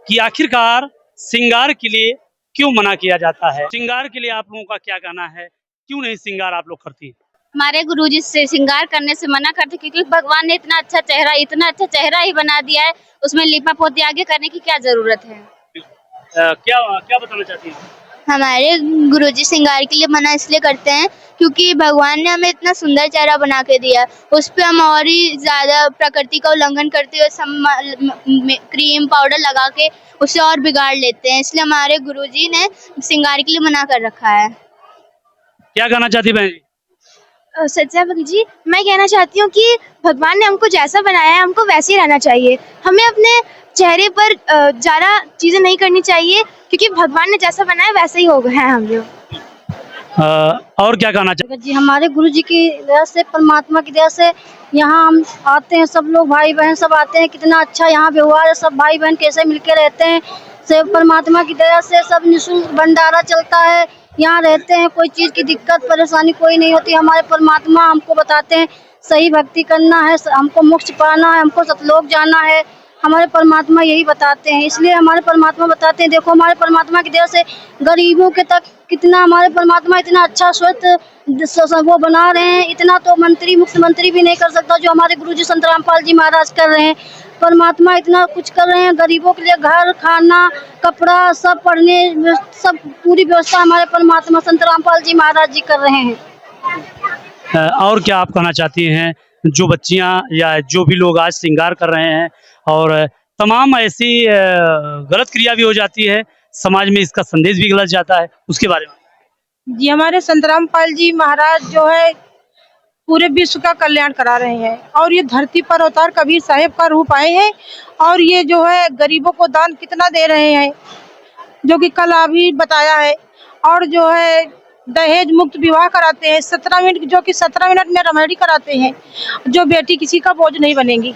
कि आखिरकार श्रृंगार के लिए क्यों मना किया जाता है। श्रृंगार के लिए आप लोगों का क्या कहना है, क्यों नहीं श्रृंगार आप लोग करती हैं? हमारे गुरुजी से श्रृंगार करने से मना करते, क्योंकि भगवान ने इतना अच्छा चेहरा ही बना दिया है, उसमें लिपा पोती आगे करने की क्या जरूरत है। क्या क्या बताना चाहती हैं? हमारे गुरुजी श्रृंगार के लिए मना इसलिए करते हैं क्योंकि भगवान ने हमें इतना सुंदर चेहरा बना के दिया, उस पे हम और ही ज्यादा प्रकृति का उल्लंघन करते हुए क्रीम पाउडर लगा के उसे और बिगाड़ लेते हैं, इसलिए हमारे गुरुजी ने श्रृंगार के लिए मना कर रखा है। क्या कहना चाहती बहन जी? सच्चा जी, मैं कहना चाहती हूँ कि भगवान ने हमको जैसा बनाया है हमको वैसे ही रहना चाहिए। हमें अपने चेहरे पर ज़्यादा चीज़ें नहीं करनी चाहिए, क्योंकि भगवान ने जैसा बनाया वैसे ही हो गए हैं हम लोग। और क्या कहना चाहते जी, हमारे गुरु जी की दया से, परमात्मा की दया से यहाँ हम आते हैं, सब लोग भाई बहन सब आते हैं, कितना अच्छा यहाँ व्यवहार है, सब भाई बहन कैसे मिलके रहते हैं। सब परमात्मा की दया से सब निःशुल्क भंडारा चलता है, यहाँ रहते हैं, कोई चीज़ की दिक्कत परेशानी कोई नहीं होती। हमारे परमात्मा हमको बताते हैं सही भक्ति करना है, हमको मोक्ष पाना है, हमको सतलोक जाना है, हमारे परमात्मा यही बताते हैं। इसलिए हमारे परमात्मा बताते हैं, देखो हमारे परमात्मा की दया से गरीबों के तक कितना हमारे परमात्मा इतना अच्छा स्वच्छ वो बना रहे हैं, इतना तो मंत्री मुख्यमंत्री भी नहीं कर सकता जो हमारे गुरुजी संत रामपाल जी महाराज कर रहे हैं। परमात्मा इतना कुछ कर रहे हैं, गरीबों के लिए घर, खाना, कपड़ा, सब पढ़ने, सब पूरी व्यवस्था हमारे परमात्मा संत रामपाल जी महाराज जी कर रहे हैं। और क्या आप कहना चाहती हैं, जो बच्चियां या जो भी लोग आज श्रृंगार कर रहे हैं और तमाम ऐसी गलत क्रिया भी हो जाती है, समाज में इसका संदेश भी गलत जाता है, उसके बारे में? जी, हमारे संत रामपाल जी महाराज जो है पूरे विश्व का कल्याण करा रहे हैं, और ये धरती पर अवतार कबीर साहेब का रूप आए हैं, और ये जो है गरीबों को दान कितना दे रहे हैं, जो कि कल अभी बताया है। और जो है दहेज मुक्त विवाह कराते हैं 17 मिनट, जो कि 17 मिनट में रेमेडी कराते हैं, जो बेटी किसी का बोझ नहीं बनेगी।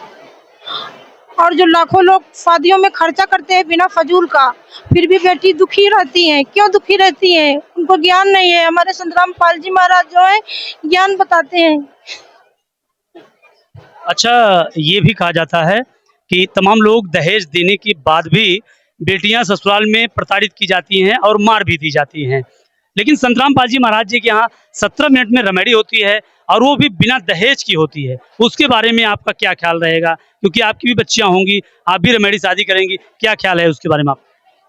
और जो लाखों लोग शादियों में खर्चा करते हैं बिना फजूल का, फिर भी बेटी दुखी रहती हैं। क्यों दुखी रहती हैं? उनको ज्ञान नहीं है। हमारे संत रामपाल जी महाराज जो है ज्ञान बताते हैं। अच्छा, ये भी कहा जाता है कि तमाम लोग दहेज देने के बाद भी बेटियां ससुराल में प्रताड़ित की जाती हैं और मार भी दी जाती हैं, लेकिन संत रामपाल जी महाराज जी के यहाँ 17 मिनट में रेमेडी होती है, और वो भी बिना दहेज की होती है। उसके बारे में आपका क्या ख्याल रहेगा, क्योंकि आपकी भी बच्चियां होंगी, आप भी रेमेडी शादी करेंगी, क्या ख्याल है उसके बारे में आप?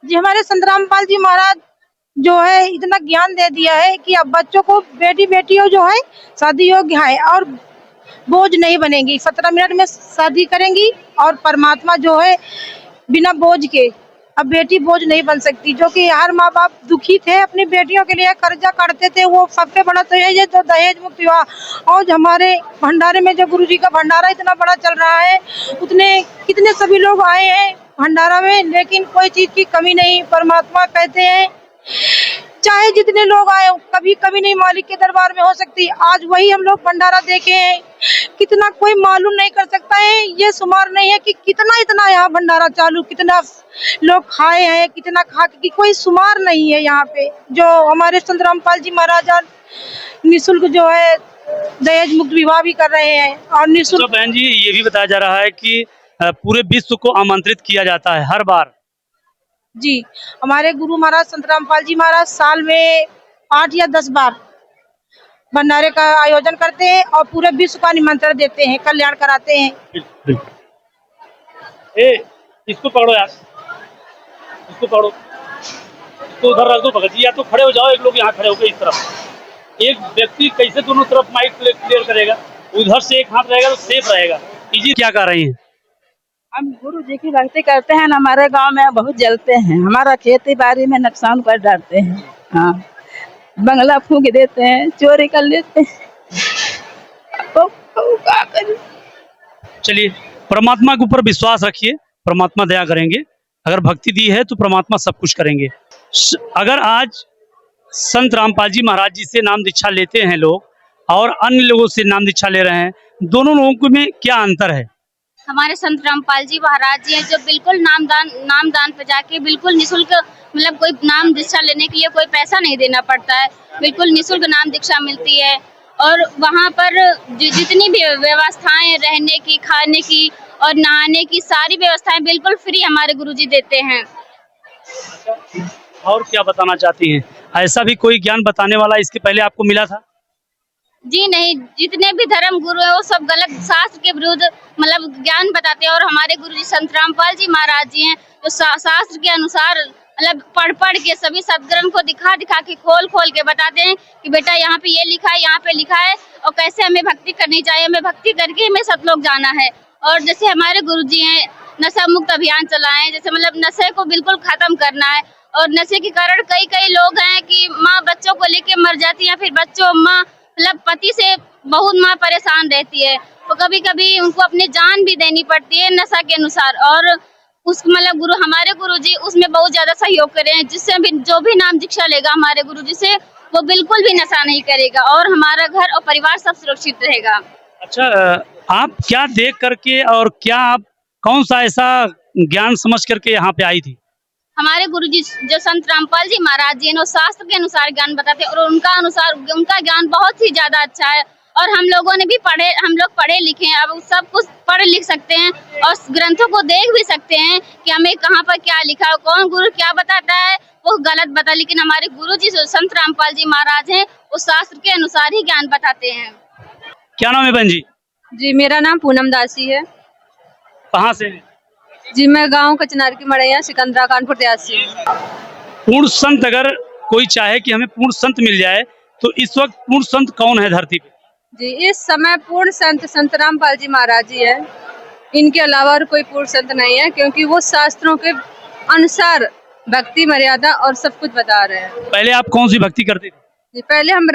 जी, हमारे संत रामपाल जी महाराज जो है इतना ज्ञान दे दिया है कि अब बच्चों को बेटी बेटियों जो है शादी योग्य है और बोझ नहीं बनेगी। 17 मिनट में शादी करेंगी, और परमात्मा जो है बिना बोझ के, अब बेटी बोझ नहीं बन सकती। जो कि हर माँ बाप दुखी थे, अपनी बेटियों के लिए कर्जा काटते थे, वो सबसे बड़ा तो ये तो दहेज मुक्त विवाह। और हमारे भंडारे में जो गुरुजी का भंडारा इतना बड़ा चल रहा है, उतने कितने सभी लोग आए हैं भंडारा में, लेकिन कोई चीज की कमी नहीं। परमात्मा कहते हैं चाहे जितने लोग आए, कभी कभी नहीं मालिक के दरबार में हो सकती। आज वही हम लोग भंडारा देखे हैं, कितना कोई मालूम नहीं कर सकता है, ये शुमार नहीं है कि कितना इतना यहाँ भंडारा चालू, कितना लोग खाए हैं, कितना खा की कोई शुमार नहीं है। यहाँ पे जो हमारे संत रामपाल जी महाराज निःशुल्क जो है दहेज मुक्त विवाह भी कर रहे हैं, और निःशुल्क। तो बहन जी, ये भी बताया जा रहा है कि पूरे विश्व को आमंत्रित किया जाता है हर बार। जी, हमारे गुरु महाराज संत रामपाल जी महाराज साल में 8 या 10 बार भंडारे का आयोजन करते हैं, और पूरे विश्व का निमंत्रण देते हैं, कल्याण कराते हैं। इसको पकड़ो यार, इसको पकड़ो, इसको उधर रख दो भगत जी, या तो खड़े हो जाओ, एक लोग यहाँ खड़े होकर इस तरफ। एक व्यक्ति कैसे दोनों तरफ माइक क्लियर करेगा? उधर से एक हाथ रहेगा तो सेफ रहेगा। जी, क्या कर रही हैं? हम गुरु जी की भक्ति करते हैं, हमारे गांव में बहुत जलते हैं, हमारा खेती बाड़ी में नुकसान कर डालते हैं। हाँ, बंगला फूंक देते हैं, चोरी कर लेते हैं। चलिए, परमात्मा के ऊपर विश्वास रखिए, परमात्मा दया करेंगे। अगर भक्ति दी है तो परमात्मा सब कुछ करेंगे। अगर आज संत रामपाल जी महाराज जी से नाम दीक्षा लेते हैं लोग, और अन्य लोगों से नाम दीक्षा ले रहे हैं, दोनों लोगों में क्या अंतर है? हमारे संत रामपाल जी महाराज जी हैं जो बिल्कुल नामदान पे जाके बिल्कुल निःशुल्क, मतलब कोई नाम दीक्षा लेने के लिए कोई पैसा नहीं देना पड़ता है, बिल्कुल निःशुल्क नाम दीक्षा मिलती है। और वहाँ पर जितनी भी व्यवस्थाएं रहने की, खाने की और नहाने की सारी व्यवस्थाएं बिल्कुल फ्री हमारे गुरुजी देते हैं। और क्या बताना चाहती हैं? ऐसा भी कोई ज्ञान बताने वाला इसके पहले आपको मिला था? जी नहीं, जितने भी धर्म गुरु है वो सब गलत शास्त्र के विरुद्ध मतलब ज्ञान बताते हैं, और हमारे गुरुजी संत रामपाल जी महाराज जी हैं जो शास्त्र के अनुसार मतलब पढ़ के सभी सदग्रंथ को दिखा के खोल के बताते हैं कि बेटा यहाँ पे ये लिखा है, यहाँ पे लिखा है, और कैसे हमें भक्ति करनी चाहिए, हमें भक्ति करके हमें सतलोक जाना है। और जैसे हमारे गुरुजी हैं नशा मुक्त अभियान चलाएं, जैसे मतलब नशे को बिल्कुल खत्म करना है, और नशे के कारण कई लोग हैं कि माँ बच्चों को लेके मर जाती है, फिर बच्चों माँ मतलब पति से बहुत माँ परेशान रहती है, तो कभी कभी उनको अपनी जान भी देनी पड़ती है नशा के अनुसार। और उस मतलब हमारे गुरुजी उसमें बहुत ज्यादा सहयोग करें, जिससे भी जो भी नाम दीक्षा लेगा हमारे गुरुजी से वो बिल्कुल भी नशा नहीं करेगा, और हमारा घर और परिवार सब सुरक्षित रहेगा। अच्छा, आप क्या देख करके और क्या आप कौन सा ऐसा ज्ञान समझ करके यहाँ पे आई थी? हमारे गुरुजी जो संत रामपाल जी महाराज जी हैं शास्त्र के अनुसार ज्ञान बताते हैं, और उनका ज्ञान बहुत ही ज्यादा अच्छा है, और हम लोगों ने भी हम लोग पढ़े लिखे हैं, अब सब कुछ पढ़ लिख सकते हैं और ग्रंथों को देख भी सकते हैं कि हमें कहाँ पर क्या लिखा है, कौन गुरु क्या बताता है वो गलत बता, लेकिन हमारे गुरुजी जो संत रामपाल जी महाराज हैं वो शास्त्र के अनुसार ही ज्ञान बताते हैं। क्या नाम है बहन जी? जी मेरा नाम पूनम दासी है। कहाँ से? जी मैं गांव कचनार की मड़ैया सिकंदरा कानपुर देहात से हूँ। पूर्ण संत अगर कोई चाहे कि हमें पूर्ण संत मिल जाए तो इस वक्त पूर्ण संत कौन है धरती पे? जी इस समय पूर्ण संत रामपाल जी महाराज जी है, इनके अलावा और कोई पूर्ण संत नहीं है, क्योंकि वो शास्त्रों के अनुसार भक्ति मर्यादा और सब कुछ बता रहे हैं। पहले आप कौन सी भक्ति करते थे? जी पहले हम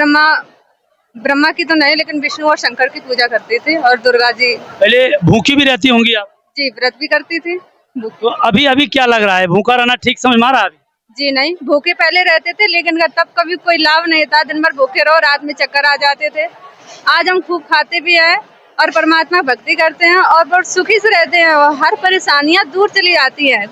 ब्रह्मा की तो नहीं, लेकिन विष्णु और शंकर की पूजा करते थे, और दुर्गा जी। पहले भूखी भी रहती होंगी आप? जी व्रत भी करती थी। तो अभी क्या लग रहा है, भूखा रहना ठीक समझ में आ रहा है? जी नहीं, भूखे पहले रहते थे, लेकिन तब कभी कोई लाभ नहीं था, दिन भर भूखे रहो, रात में चक्कर आ जाते थे। आज हम खूब खाते भी हैं और परमात्मा भक्ति करते हैं और बहुत सुखी से रहते हैं, हर परेशानियां दूर चली जाती हैं।